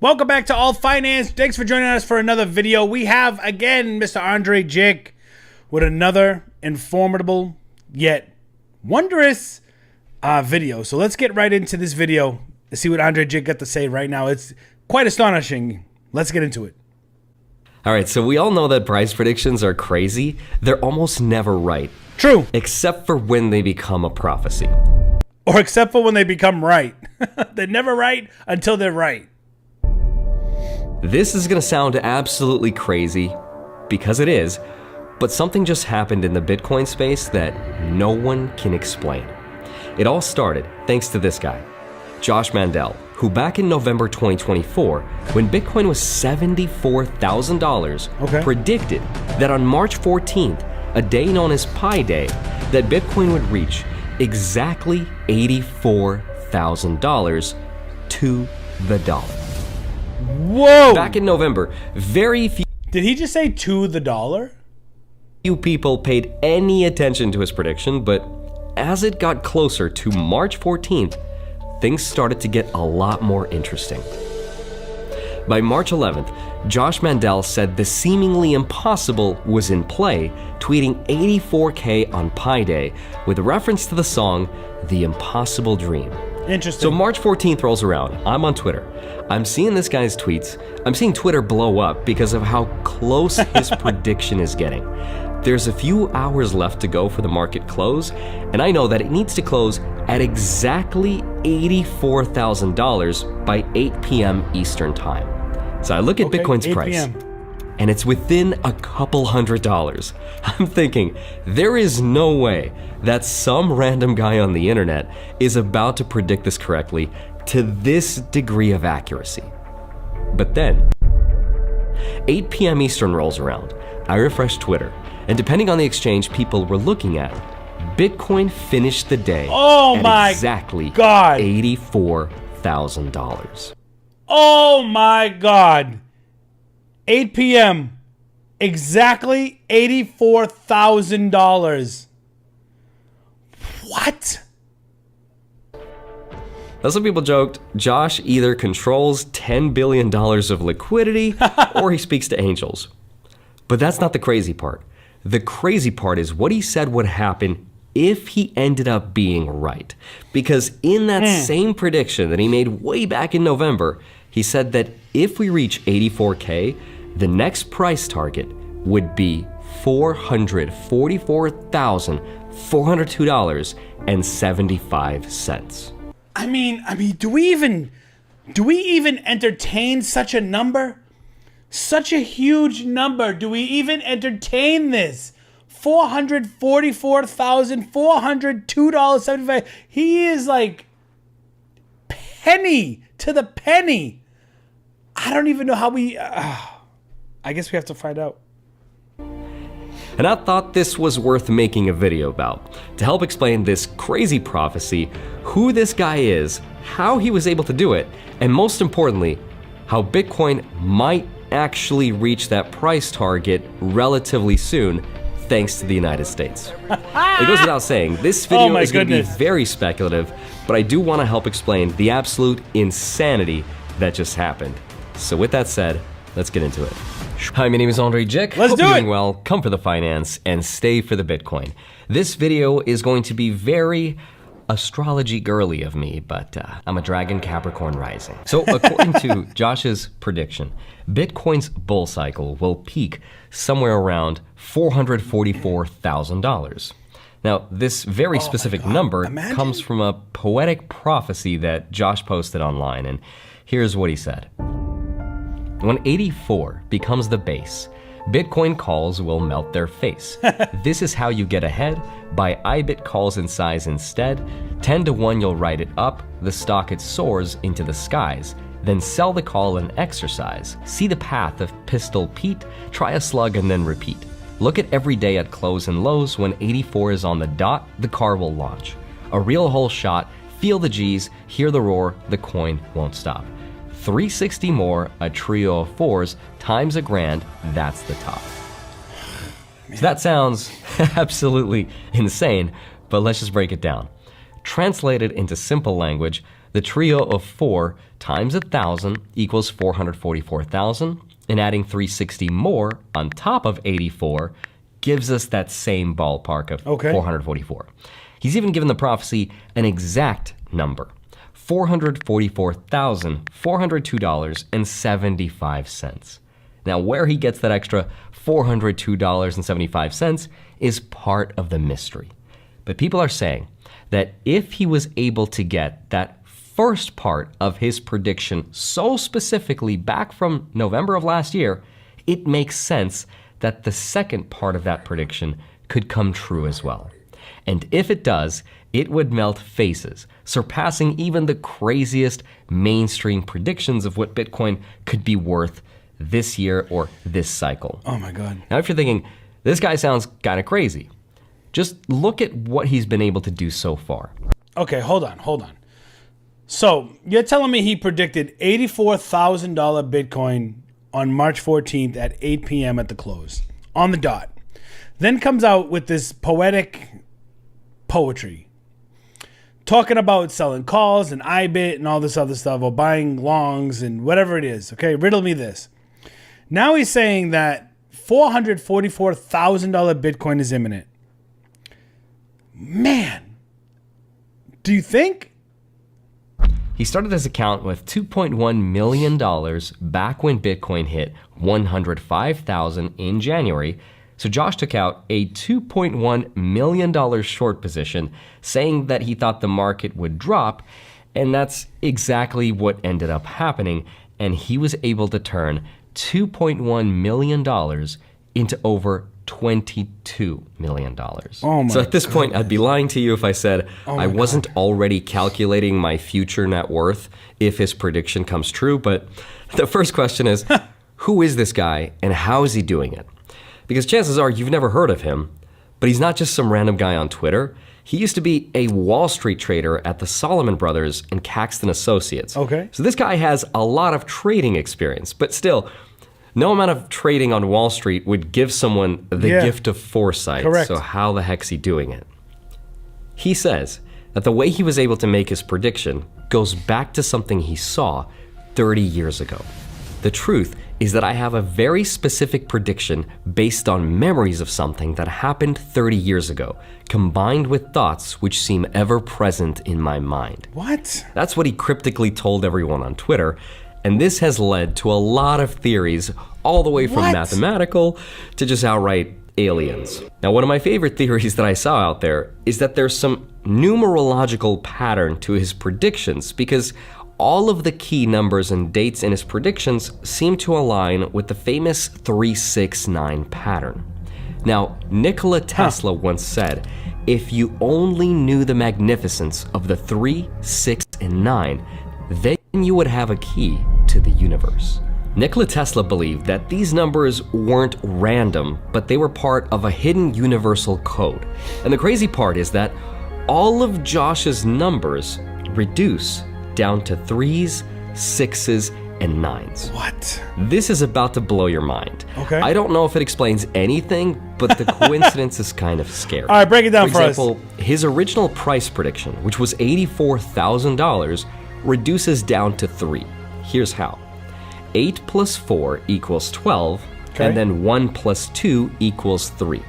Welcome back to All Finance. Thanks for joining us for another video. We have, again, Mr. Andre Jikh with another informative yet wondrous video. So let's get right into this video and see what Andre Jikh got to say right now. It's quite astonishing. Let's get into it. All right, so we all know that price predictions are crazy. They're almost never right. True. Except for when they become a prophecy. Or except for when they become right. They're never right until they're right. This is gonna sound absolutely crazy, because it is, but something just happened in the Bitcoin space that no one can explain. It all started thanks to this guy, Josh Mandel, who back in November 2024, when Bitcoin was $74,000, predicted that on March 14th, a day known as Pi Day, that Bitcoin would reach exactly $84,000 to the dollar. Whoa! Back in November, very few... Did he just say to the dollar? Few people paid any attention to his prediction, but as it got closer to March 14th, things started to get a lot more interesting. By March 11th, Josh Mandel said the seemingly impossible was in play, tweeting 84K on Pi Day with reference to the song The Impossible Dream. Interesting. So March 14th rolls around. I'm on Twitter. I'm seeing this guy's tweets. I'm seeing Twitter blow up because of how close his prediction is getting. There's a few hours left to go for the market close, and I know that it needs to close at exactly $84,000 by 8 p.m. Eastern Time. So I look at Bitcoin's price, and it's within a couple $100. I'm thinking, there is no way that some random guy on the internet is about to predict this correctly to this degree of accuracy. But then, 8 p.m. Eastern rolls around. I refresh Twitter, and depending on the exchange people were looking at, Bitcoin finished the day at exactly $84,000. Oh my God. 8 p.m. Exactly $84,000. What? Now, some people joked, Josh either controls $10 billion of liquidity or he speaks to angels. But that's not the crazy part. The crazy part is what he said would happen if he ended up being right. Because in that same prediction that he made way back in November, he said that if we reach 84K, the next price target would be $444,402.75. I mean, do we even entertain such a number? Such a huge number. Do we even entertain this? $444,402.75. He is like penny to the penny. I don't even know how we... I guess we have to find out. And I thought this was worth making a video about, to help explain this crazy prophecy, who this guy is, how he was able to do it, and most importantly, how Bitcoin might actually reach that price target relatively soon, thanks to the United States. It goes without saying, this video is going to be very speculative, but I do want to help explain the absolute insanity that just happened. So with that said, let's get into it. Hi, my name is Andre Jikh. Let's do it. Doing well, come for the finance, and stay for the Bitcoin. This video is going to be very astrology girly of me, but I'm a dragon Capricorn rising. So according to Josh's prediction, Bitcoin's bull cycle will peak somewhere around $444,000. Now, this very specific number comes from a poetic prophecy that Josh posted online, and here's what he said. When 84 becomes the base, Bitcoin calls will melt their face. This is how you get ahead. Buy IBIT calls in size instead. 10 to 1 you'll write it up. The stock it soars into the skies. Then sell the call and exercise. See the path of Pistol Pete. Try a slug and then repeat. Look at every day at close and lows. When 84 is on the dot, the car will launch. A real whole shot. Feel the G's. Hear the roar. The coin won't stop. 360 more, a trio of fours, times $1,000, that's the top. So that sounds absolutely insane, but let's just break it down. Translated into simple language, The trio of 4 times 1,000 equals 444,000, and adding 360 more on top of 84 gives us that same ballpark of 444. He's even given the prophecy an exact number, $444,402.75. Now, where he gets that extra $402.75 is part of the mystery. But people are saying that if he was able to get that first part of his prediction so specifically back from November of last year, it makes sense that the second part of that prediction could come true as well. And if it does, it would melt faces, surpassing even the craziest mainstream predictions of what Bitcoin could be worth this year or this cycle. Oh my God. Now, if you're thinking, this guy sounds kind of crazy, just look at what he's been able to do so far. Okay, hold on. So you're telling me he predicted $84,000 Bitcoin on March 14th at 8 p.m. at the close, on the dot. Then comes out with this poetic poetry, talking about selling calls and IBIT and all this other stuff, or buying longs and whatever it is. Okay, riddle me this. Now he's saying that $444,000 Bitcoin is imminent. Man, do you think? He started his account with $2.1 million back when Bitcoin hit 105,000 in January. So Josh took out a $2.1 million short position, saying that he thought the market would drop, and that's exactly what ended up happening. And he was able to turn $2.1 million into over $22 million. So at this point, I'd be lying to you if I said I wasn't already calculating my future net worth if his prediction comes true. But the first question is, who is this guy and how is he doing it? Because chances are you've never heard of him, but he's not just some random guy on Twitter. He used to be a Wall Street trader at the Solomon Brothers and Caxton Associates. Okay. So this guy has a lot of trading experience, but still, no amount of trading on Wall Street would give someone the gift of foresight. Correct. So how the heck's he doing it? He says that the way he was able to make his prediction goes back to something he saw 30 years ago. The truth is that I have a very specific prediction based on memories of something that happened 30 years ago, combined with thoughts which seem ever present in my mind. What? That's what he cryptically told everyone on Twitter. And this has led to a lot of theories, all the way from mathematical to just outright aliens. Now, one of my favorite theories that I saw out there is that there's some numerological pattern to his predictions, because all of the key numbers and dates in his predictions seem to align with the famous 369 pattern. Now, Nikola Tesla once said, if you only knew the magnificence of the 3, 6, and 9, then you would have a key to the universe. Nikola Tesla believed that these numbers weren't random, but they were part of a hidden universal code. And the crazy part is that all of Josh's numbers reduce down to 3s, 6s, and 9s. What? This is about to blow your mind. Okay. I don't know if it explains anything, but the coincidence is kind of scary. All right, break it down for us. For example, his original price prediction, which was $84,000, reduces down to 3. Here's how. 8 plus 4 equals 12, and then 1 plus 2 equals 3.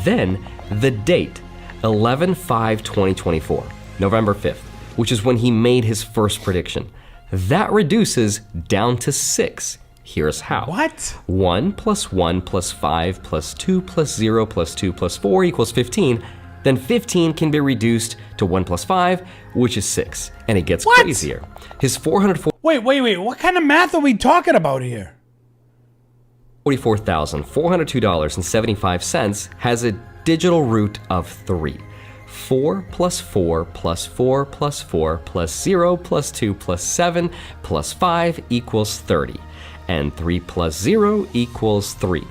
Then the date, 11/5/2024, November 5th, which is when he made his first prediction. That reduces down to 6. Here's how. What? 1 plus 1 plus 5 plus 2 plus 0 plus 2 plus 4 equals 15. Then 15 can be reduced to 1 plus 5, which is 6. And it gets crazier. His Wait. What kind of math are we talking about here? $44,402.75 has a digital root of 3. 4 plus 4 plus 4 plus 4 plus 0 plus 2 plus 7 plus 5 equals 30. And 3 plus 0 equals 3.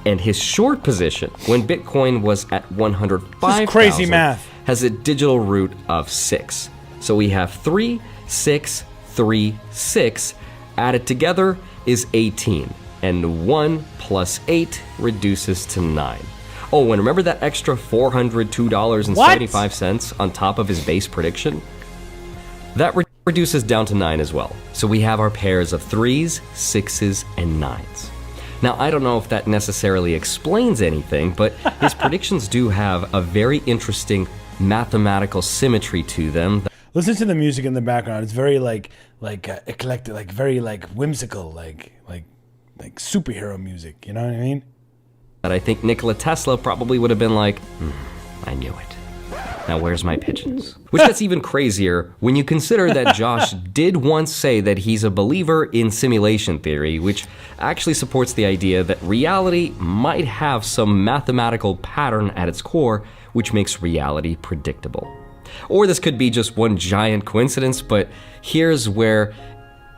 And his short position, when Bitcoin was at 105,000, crazy math, has a digital root of 6. So we have 3, 6, 3, 6. Added together is 18. And 1 plus 8 reduces to 9. Oh, and remember that extra $402.75 on top of his base prediction? That reduces down to 9 as well. So we have our pairs of 3s, 6s, and 9s. Now, I don't know if that necessarily explains anything, but his predictions do have a very interesting mathematical symmetry to them. Listen to the music in the background. It's very eclectic, like very whimsical, like superhero music. You know what I mean? That I think Nikola Tesla probably would have been like, I knew it. Now where's my pigeons? Which gets even crazier when you consider that Josh did once say that he's a believer in simulation theory, which actually supports the idea that reality might have some mathematical pattern at its core, which makes reality predictable. Or this could be just one giant coincidence, but here's where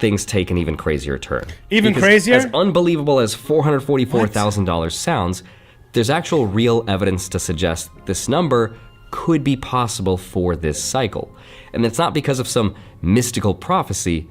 things take an even crazier turn. Even crazier? As unbelievable as $444,000 sounds, there's actual real evidence to suggest this number could be possible for this cycle. And it's not because of some mystical prophecy,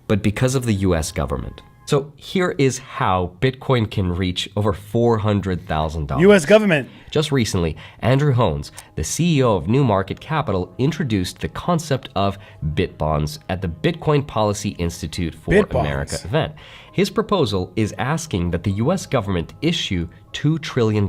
but because of the US government. So here is how Bitcoin can reach over $400,000. US government. Just recently, Andrew Hones, the CEO of New Market Capital, introduced the concept of Bitbonds at the Bitcoin Policy Institute for America event. His proposal is asking that the US government issue $2 trillion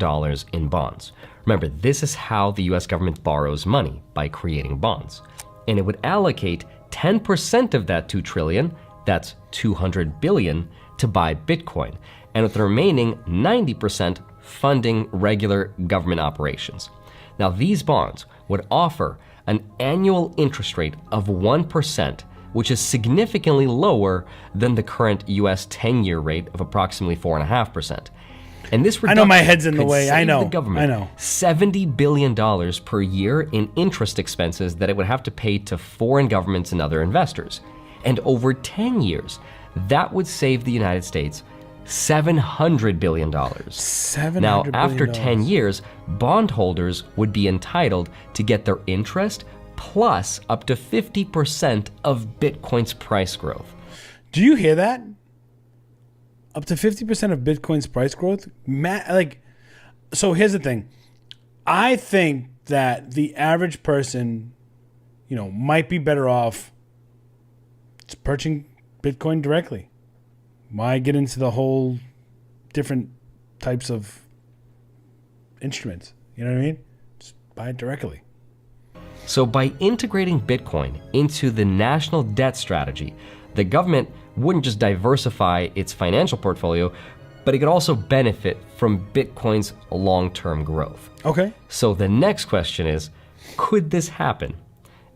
in bonds. Remember, this is how the US government borrows money, by creating bonds. And it would allocate 10% of that $2 trillion, that's $200 billion, to buy Bitcoin, and with the remaining 90% funding regular government operations. Now, these bonds would offer an annual interest rate of 1%, which is significantly lower than the current US 10-year rate of approximately 4.5%. And this reduction, I know my head's in the way. I know. The government $70 billion per year in interest expenses that it would have to pay to foreign governments and other investors. And over 10 years, that would save the United States $700 billion. Now, after 10 years, bondholders would be entitled to get their interest plus up to 50% of Bitcoin's price growth. Do you hear that? Up to 50% of Bitcoin's price growth? So here's the thing. I think that the average person, might be better off purchasing Bitcoin directly. Why get into the whole different types of instruments? You know what I mean? Just buy it directly. So by integrating Bitcoin into the national debt strategy, the government wouldn't just diversify its financial portfolio, but it could also benefit from Bitcoin's long-term growth. Okay. So the next question is, could this happen?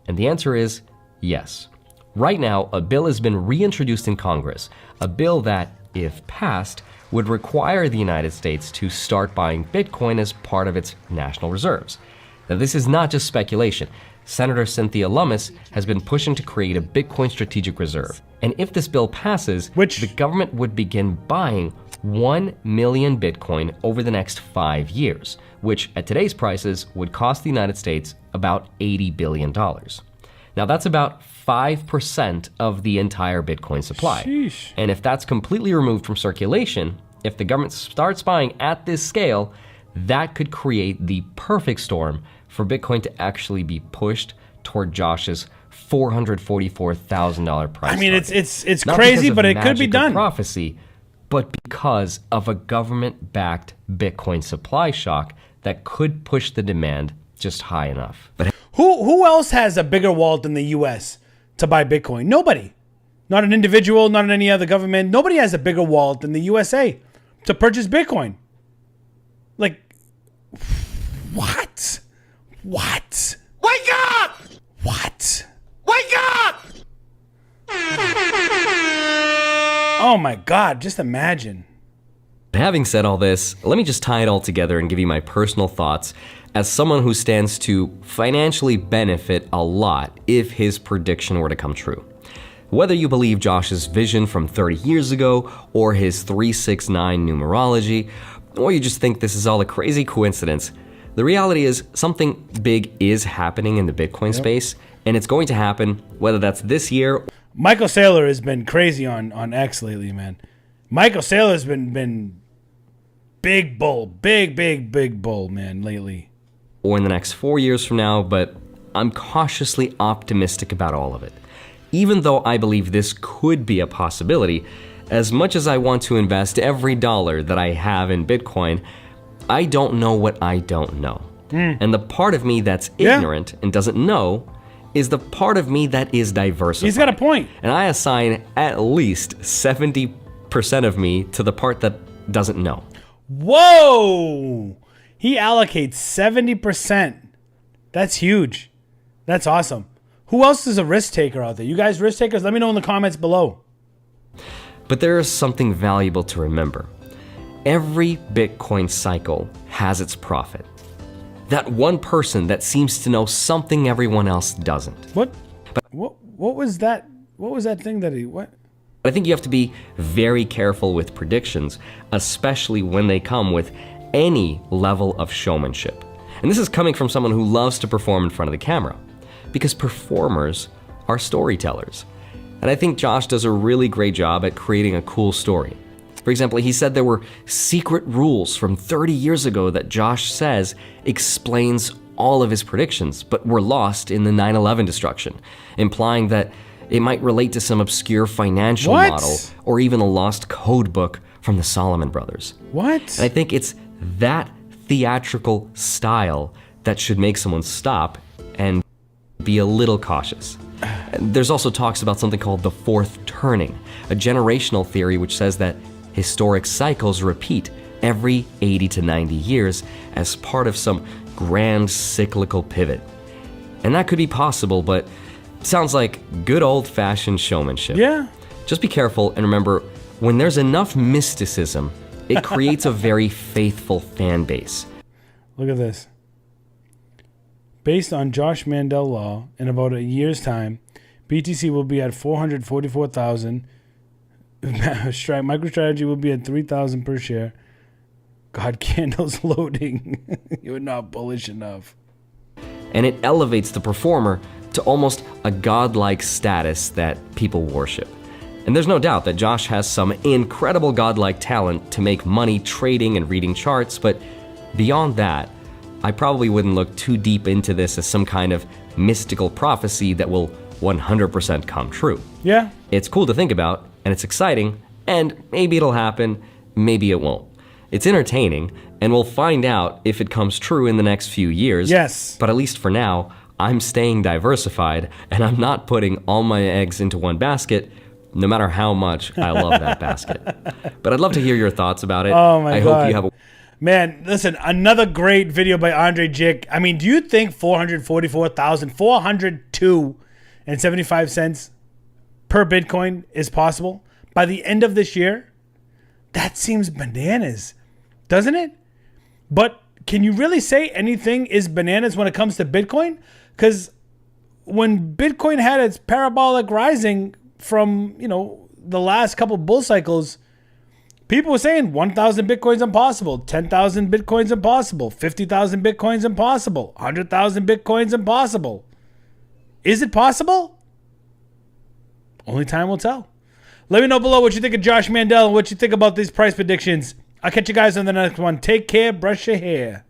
And the answer is yes. Right now, a bill has been reintroduced in Congress, a bill that, if passed, would require the United States to start buying Bitcoin as part of its national reserves. Now, this is not just speculation. Senator Cynthia Lummis has been pushing to create a Bitcoin strategic reserve. And if this bill passes, the government would begin buying 1 million Bitcoin over the next 5 years, which at today's prices would cost the United States about $80 billion. Now, that's about 5% of the entire Bitcoin supply. Sheesh. And if that's completely removed from circulation, if the government starts buying at this scale, that could create the perfect storm for Bitcoin to actually be pushed toward Josh's $444,000 price. I mean, target. it's Not crazy, but it magic could be done. Prophecy, but because of a government-backed Bitcoin supply shock that could push the demand just high enough. But who else has a bigger wallet than the U.S. to buy Bitcoin? Nobody. Not an individual, not any other government. Nobody has a bigger wallet than the USA to purchase Bitcoin. Like, what? What? Wake up! What? Wake up! Oh my God, just imagine. Having said all this, let me just tie it all together and give you my personal thoughts as someone who stands to financially benefit a lot if his prediction were to come true. Whether you believe Josh's vision from 30 years ago or his 369 numerology, or you just think this is all a crazy coincidence, the reality is something big is happening in the Bitcoin space, and it's going to happen, whether that's this year. Michael Saylor has been crazy on X lately, man. Michael Saylor's been big bull, big bull, man, lately. Or in the next 4 years from now, but I'm cautiously optimistic about all of it. even though I believe this could be a possibility, as much as I want to invest every dollar that I have in Bitcoin, I don't know what I don't know. And the part of me that's ignorant and doesn't know is the part of me that is diversified. He's got a point. And I assign at least 70% of me to the part that doesn't know. Whoa! He allocates 70%. That's huge. That's awesome. Who else is a risk taker out there? You guys risk takers? Let me know in the comments below. But there is something valuable to remember. Every Bitcoin cycle has its prophet. That one person that seems to know something everyone else doesn't. What was that? What was that thing that he, what? I think you have to be very careful with predictions, especially when they come with any level of showmanship. And this is coming from someone who loves to perform in front of the camera, because performers are storytellers. And I think Josh does a really great job at creating a cool story. For example, he said there were secret rules from 30 years ago that Josh says explains all of his predictions, but were lost in the 9/11 destruction, implying that it might relate to some obscure financial model or even a lost code book from the Solomon brothers. What? And I think it's that theatrical style that should make someone stop and be a little cautious. There's also talks about something called the fourth turning, a generational theory which says that historic cycles repeat every 80 to 90 years as part of some grand cyclical pivot. And that could be possible, but sounds like good old-fashioned showmanship. Yeah. Just be careful and remember, when there's enough mysticism, it creates a very faithful fan base. Look at this. Based on Josh Mandel law, in about a year's time, BTC will be at 444,000. MicroStrategy will be at 3,000 per share. God, candles loading. You're not bullish enough. And it elevates the performer to almost a godlike status that people worship. And there's no doubt that Josh has some incredible godlike talent to make money trading and reading charts, but beyond that, I probably wouldn't look too deep into this as some kind of mystical prophecy that will 100% come true. Yeah. It's cool to think about, and it's exciting, and maybe it'll happen, maybe it won't. It's entertaining, and we'll find out if it comes true in the next few years. Yes. But at least for now, I'm staying diversified, and I'm not putting all my eggs into one basket, no matter how much I love that basket. But I'd love to hear your thoughts about it. Oh my God. Hope you have a... Man, listen, another great video by Andre Jikh. I mean, do you think 444,402.75 per Bitcoin is possible by the end of this year? That seems bananas, doesn't it? But can you really say anything is bananas when it comes to Bitcoin? Because when Bitcoin had its parabolic rising from, the last couple bull cycles, people were saying 1,000 Bitcoins impossible, 10,000 Bitcoins impossible, 50,000 Bitcoins impossible, 100,000 Bitcoins impossible. Is it possible? Only time will tell. Let me know below what you think of Josh Mandel and what you think about these price predictions. I'll catch you guys on the next one. Take care. Brush your hair.